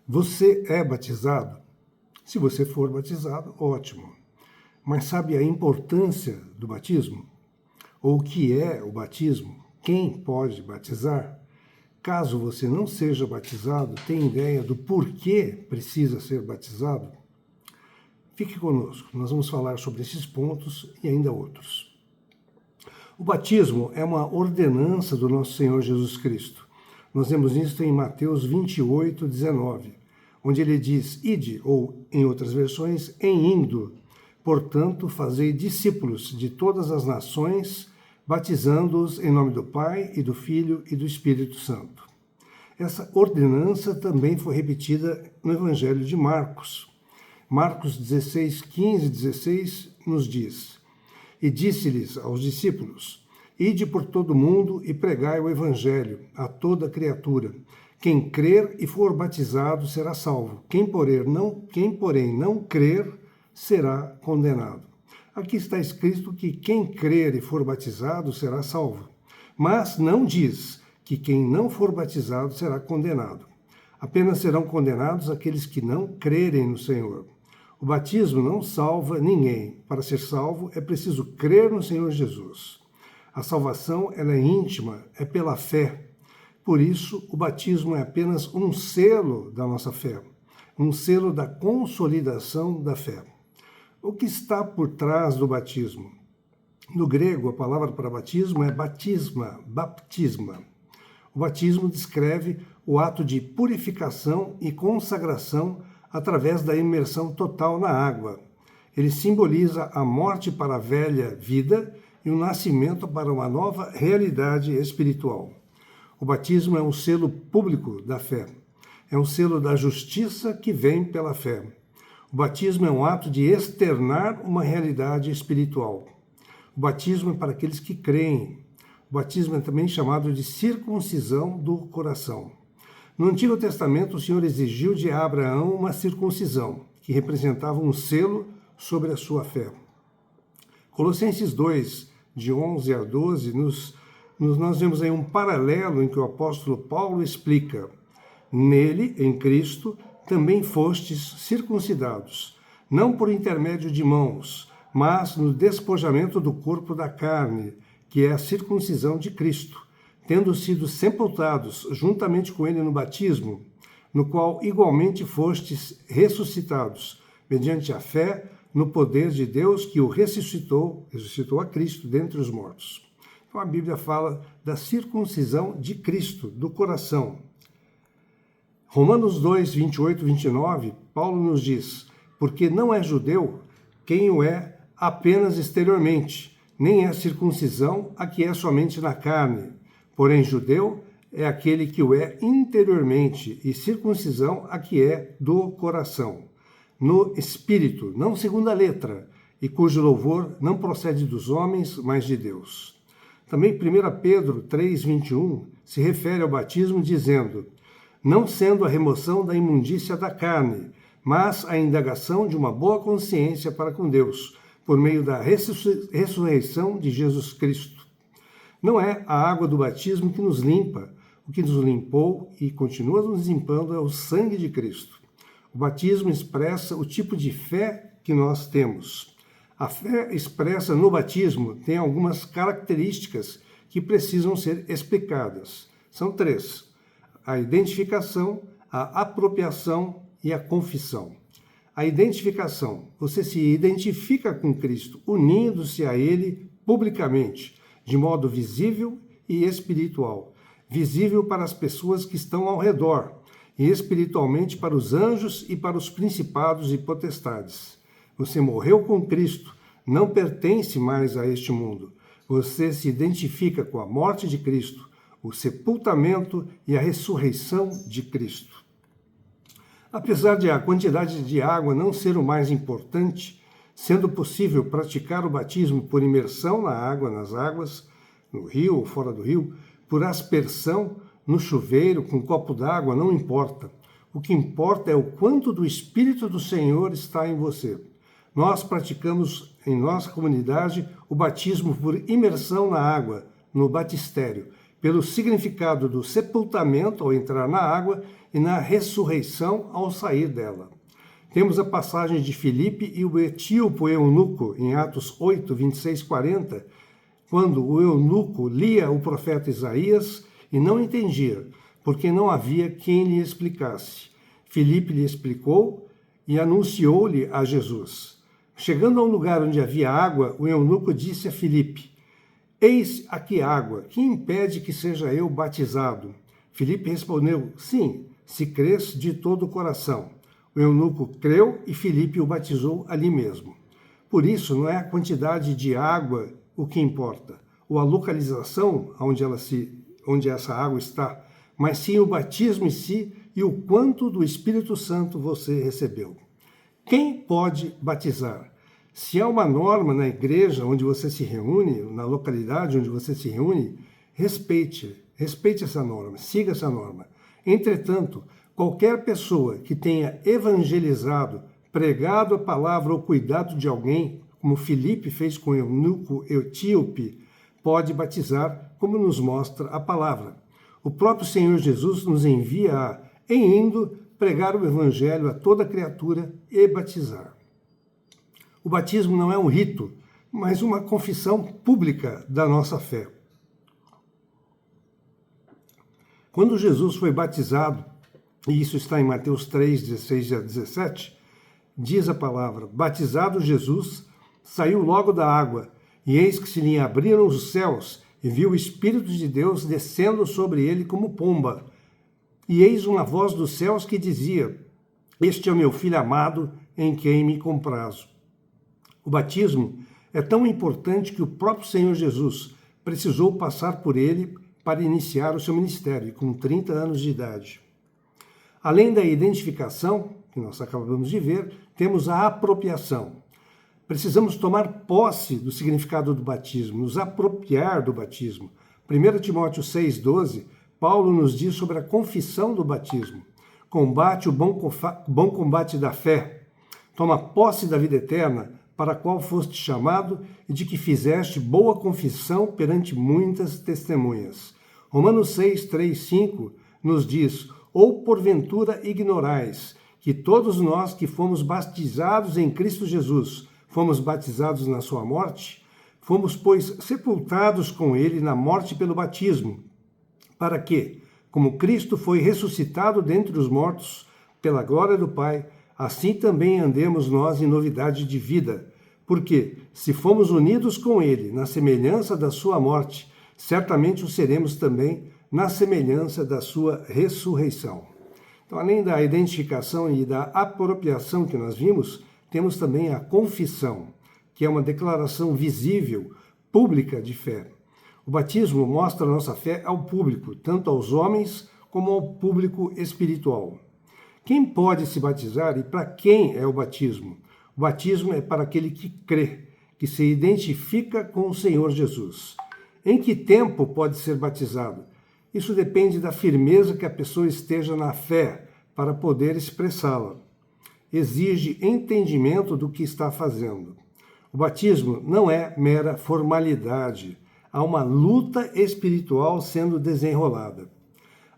Você é batizado? Se você for batizado, ótimo. Mas sabe a importância do batismo? Ou o que é o batismo? Quem pode batizar? Caso você não seja batizado, tem ideia do porquê precisa ser batizado? Fique conosco, nós vamos falar sobre esses pontos e ainda outros. O batismo é uma ordenança do nosso Senhor Jesus Cristo. Nós vemos isso em Mateus 28, 19, onde ele diz, ide, ou em outras versões, em indo. Portanto, fazei discípulos de todas as nações, batizando-os em nome do Pai, e do Filho e do Espírito Santo. Essa ordenança também foi repetida no Evangelho de Marcos. Marcos 16, 15 e 16 nos diz, e disse-lhes aos discípulos, ide por todo o mundo e pregai o Evangelho a toda criatura. Quem crer e for batizado será salvo. Quem porém não crer será condenado. Aqui está escrito que quem crer e for batizado será salvo. Mas não diz que quem não for batizado será condenado. Apenas serão condenados aqueles que não crerem no Senhor. O batismo não salva ninguém. Para ser salvo é preciso crer no Senhor Jesus. A salvação ela é íntima, é pela fé. Por isso, o batismo é apenas um selo da nossa fé, um selo da consolidação da fé. O que está por trás do batismo? No grego, a palavra para batismo é batisma, baptisma. O batismo descreve o ato de purificação e consagração através da imersão total na água. Ele simboliza a morte para a velha vida e o nascimento para uma nova realidade espiritual. O batismo é um selo público da fé. É um selo da justiça que vem pela fé. O batismo é um ato de externar uma realidade espiritual. O batismo é para aqueles que creem. O batismo é também chamado de circuncisão do coração. No Antigo Testamento, o Senhor exigiu de Abraão uma circuncisão, que representava um selo sobre a sua fé. Colossenses 2, de 11 a 12, nós vemos aí um paralelo em que o apóstolo Paulo explica: nele, em Cristo, também fostes circuncidados, não por intermédio de mãos, mas no despojamento do corpo da carne, que é a circuncisão de Cristo, tendo sido sepultados juntamente com ele no batismo, no qual igualmente fostes ressuscitados, mediante a fé no poder de Deus que o ressuscitou a Cristo dentre os mortos. Então a Bíblia fala da circuncisão de Cristo, do coração. Romanos 2, 28 e 29, Paulo nos diz, porque não é judeu quem o é apenas exteriormente, nem é circuncisão a que é somente na carne, porém judeu é aquele que o é interiormente, e circuncisão a que é do coração, no espírito, não segundo a letra, e cujo louvor não procede dos homens, mas de Deus. Também 1 Pedro 3, 21 se refere ao batismo dizendo, não sendo a remoção da imundícia da carne, mas a indagação de uma boa consciência para com Deus, por meio da ressurreição de Jesus Cristo. Não é a água do batismo que nos limpa, o que nos limpou e continua nos limpando é o sangue de Cristo. O batismo expressa o tipo de fé que nós temos. A fé expressa no batismo tem algumas características que precisam ser explicadas. São 3. A identificação, a apropriação e a confissão. A identificação. Você se identifica com Cristo, unindo-se a Ele publicamente, de modo visível e espiritual. Visível para as pessoas que estão ao redor, e espiritualmente para os anjos e para os principados e potestades. Você morreu com Cristo, não pertence mais a este mundo. Você se identifica com a morte de Cristo, o sepultamento e a ressurreição de Cristo. Apesar de a quantidade de água não ser o mais importante, sendo possível praticar o batismo por imersão na água, nas águas, no rio ou fora do rio, por aspersão, no chuveiro, com um copo d'água, não importa. O que importa é o quanto do Espírito do Senhor está em você. Nós praticamos em nossa comunidade o batismo por imersão na água, no batistério, pelo significado do sepultamento ao entrar na água e na ressurreição ao sair dela. Temos a passagem de Filipe e o etíope eunuco, em Atos 8, 26, 40, quando o eunuco lia o profeta Isaías e não entendia, porque não havia quem lhe explicasse. Filipe lhe explicou e anunciou-lhe a Jesus. Chegando a um lugar onde havia água, o eunuco disse a Filipe: Eis aqui água, que impede que seja eu batizado? Filipe respondeu: Sim, se crês de todo o coração. O eunuco creu e Filipe o batizou ali mesmo. Por isso, não é a quantidade de água o que importa, ou a localização onde essa água está, mas sim o batismo em si e o quanto do Espírito Santo você recebeu. Quem pode batizar? Se há uma norma na igreja onde você se reúne, na localidade onde você se reúne, respeite essa norma, siga essa norma. Entretanto, qualquer pessoa que tenha evangelizado, pregado a palavra ou cuidado de alguém, como Filipe fez com o eunuco etíope, pode batizar, como nos mostra a palavra. O próprio Senhor Jesus nos envia a, em indo, pregar o evangelho a toda criatura e batizar. O batismo não é um rito, mas uma confissão pública da nossa fé. Quando Jesus foi batizado, e isso está em Mateus 3, 16 a 17, diz a palavra: batizado Jesus, saiu logo da água, e eis que se lhe abriram os céus, e viu o Espírito de Deus descendo sobre ele como pomba. E eis uma voz dos céus que dizia: Este é o meu Filho amado, em quem me comprazo. O batismo é tão importante que o próprio Senhor Jesus precisou passar por ele para iniciar o seu ministério, com 30 anos de idade. Além da identificação, que nós acabamos de ver, temos a apropriação. Precisamos tomar posse do significado do batismo, nos apropriar do batismo. 1 Timóteo 6,12, Paulo nos diz sobre a confissão do batismo. Combate o bom combate da fé. Toma posse da vida eterna, para a qual foste chamado e de que fizeste boa confissão perante muitas testemunhas. Romanos 6, 3, 5 nos diz: Ou porventura ignorais que todos nós que fomos batizados em Cristo Jesus, fomos batizados na sua morte? Fomos, pois, sepultados com ele na morte pelo batismo, para que, como Cristo foi ressuscitado dentre os mortos, pela glória do Pai, assim também andemos nós em novidade de vida. Porque, se fomos unidos com ele na semelhança da sua morte, certamente o seremos também na semelhança da sua ressurreição. Então, além da identificação e da apropriação que nós vimos, temos também a confissão, que é uma declaração visível, pública de fé. O batismo mostra a nossa fé ao público, tanto aos homens como ao público espiritual. Quem pode se batizar e para quem é o batismo? O batismo é para aquele que crê, que se identifica com o Senhor Jesus. Em que tempo pode ser batizado? Isso depende da firmeza que a pessoa esteja na fé para poder expressá-la. Exige entendimento do que está fazendo. O batismo não é mera formalidade. Há uma luta espiritual sendo desenrolada.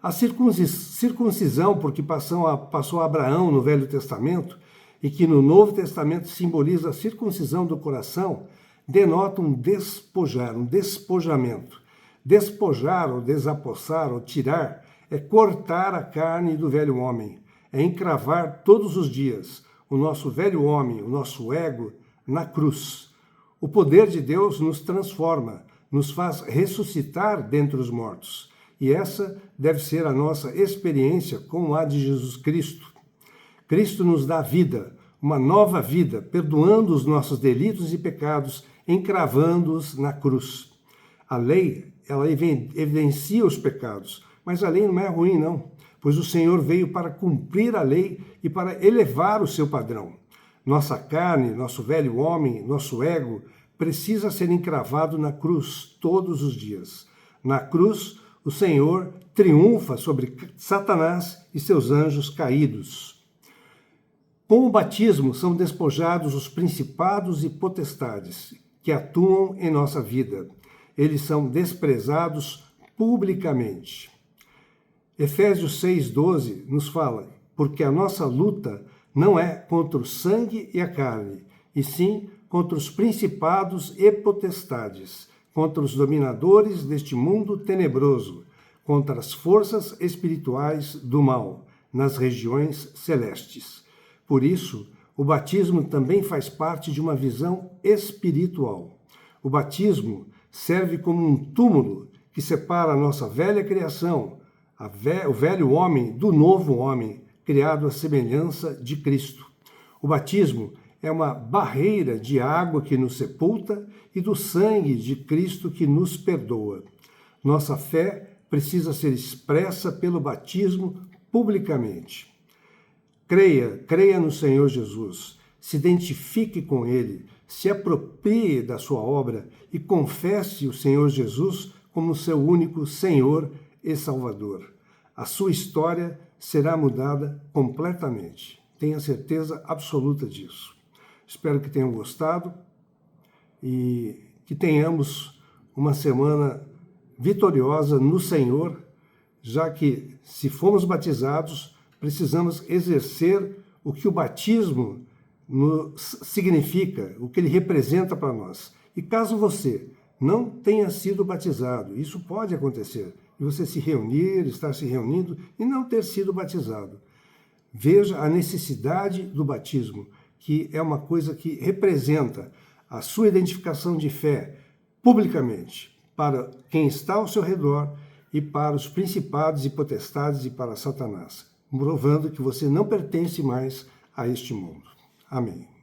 A circuncisão, porque passou a Abraão no Velho Testamento, e que no Novo Testamento simboliza a circuncisão do coração, denota um despojar, um despojamento. Despojar ou desapossar ou tirar é cortar a carne do velho homem, é encravar todos os dias o nosso velho homem, o nosso ego, na cruz. O poder de Deus nos transforma, nos faz ressuscitar dentre os mortos. E essa deve ser a nossa experiência com a de Jesus Cristo. Cristo nos dá vida, uma nova vida, perdoando os nossos delitos e pecados, encravando-os na cruz. A lei, ela evidencia os pecados, mas a lei não é ruim, não, pois o Senhor veio para cumprir a lei e para elevar o seu padrão. Nossa carne, nosso velho homem, nosso ego, precisa ser encravado na cruz todos os dias. Na cruz, o Senhor triunfa sobre Satanás e seus anjos caídos. Com o batismo são despojados os principados e potestades que atuam em nossa vida. Eles são desprezados publicamente. Efésios 6,12 nos fala, porque a nossa luta não é contra o sangue e a carne, e sim contra os principados e potestades, contra os dominadores deste mundo tenebroso, contra as forças espirituais do mal, nas regiões celestes. Por isso, o batismo também faz parte de uma visão espiritual. O batismo serve como um túmulo que separa a nossa velha criação, o velho homem, do novo homem, criado à semelhança de Cristo. O batismo é uma barreira de água que nos sepulta e do sangue de Cristo que nos perdoa. Nossa fé precisa ser expressa pelo batismo publicamente. Creia no Senhor Jesus, se identifique com Ele, se aproprie da sua obra e confesse o Senhor Jesus como seu único Senhor e Salvador. A sua história será mudada completamente. Tenha certeza absoluta disso. Espero que tenham gostado e que tenhamos uma semana vitoriosa no Senhor, já que, se fomos batizados, precisamos exercer o que o batismo significa, o que ele representa para nós. E caso você não tenha sido batizado, isso pode acontecer, e você estar se reunindo e não ter sido batizado. Veja a necessidade do batismo, que é uma coisa que representa a sua identificação de fé publicamente, para quem está ao seu redor e para os principados e potestades e para Satanás, provando que você não pertence mais a este mundo. Amém.